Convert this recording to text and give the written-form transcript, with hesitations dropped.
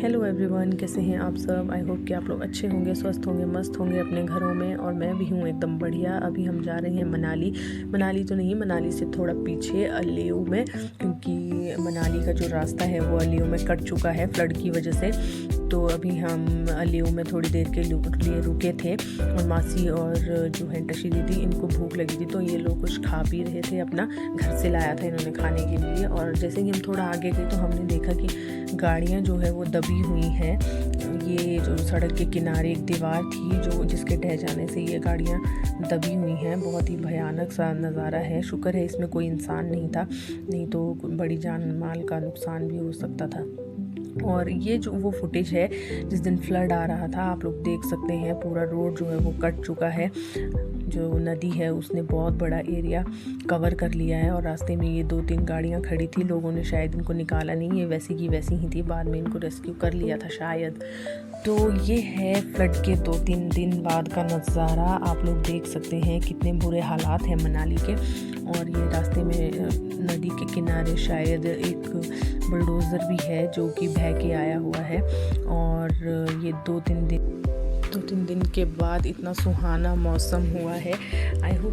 Hello everyone, कैसे हैं आप सब। आई होप कि आप लोग अच्छे होंगे, स्वस्थ होंगे, मस्त होंगे अपने घरों में। और मैं भी हूँ एकदम बढ़िया। अभी हम जा रहे हैं मनाली तो नहीं, मनाली से थोड़ा पीछे लेह में, क्योंकि मनाली का जो रास्ता है वो लेह में कट चुका है फ्लड की वजह से। तो अभी हम लेह में थोड़ी देर के लिए रुके थे और मासी और जो है टशी दीदी, इनको भूख लगी थी तो ये लोग कुछ खा पी रहे थे। अपना घर से लाया था इन्होंने खाने के लिए। और जैसे कि हम थोड़ा आगे गए तो हमने देखा कि गाड़ियाँ जो है वो दबी हुई हैं। ये जो सड़क के किनारे एक दीवार थी जो जिसके ढह जाने से ये गाड़ियाँ दबी हुई हैं। बहुत ही भयानक सा नज़ारा है। शुक्र है इसमें कोई इंसान नहीं था, नहीं तो बड़ी जान माल का नुकसान भी हो सकता था। और ये जो वो फुटेज है जिस दिन फ्लड आ रहा था, आप लोग देख सकते हैं पूरा रोड जो है वो कट चुका है। जो नदी है उसने बहुत बड़ा एरिया कवर कर लिया है। और रास्ते में ये 2-3 गाड़ियाँ खड़ी थी, लोगों ने शायद इनको निकाला नहीं, ये वैसी की वैसी ही थी। बाद में इनको रेस्क्यू कर लिया था शायद। तो ये है फ्लड के 2-3 दिन बाद का नज़ारा। आप लोग देख सकते हैं कितने बुरे हालात हैं मनाली के। और ये रास्ते में नदी के किनारे शायद एक बुलडोज़र भी है जो कि बह के आया हुआ है। और ये 2-3 दिन के बाद इतना सुहाना मौसम हुआ है। I hope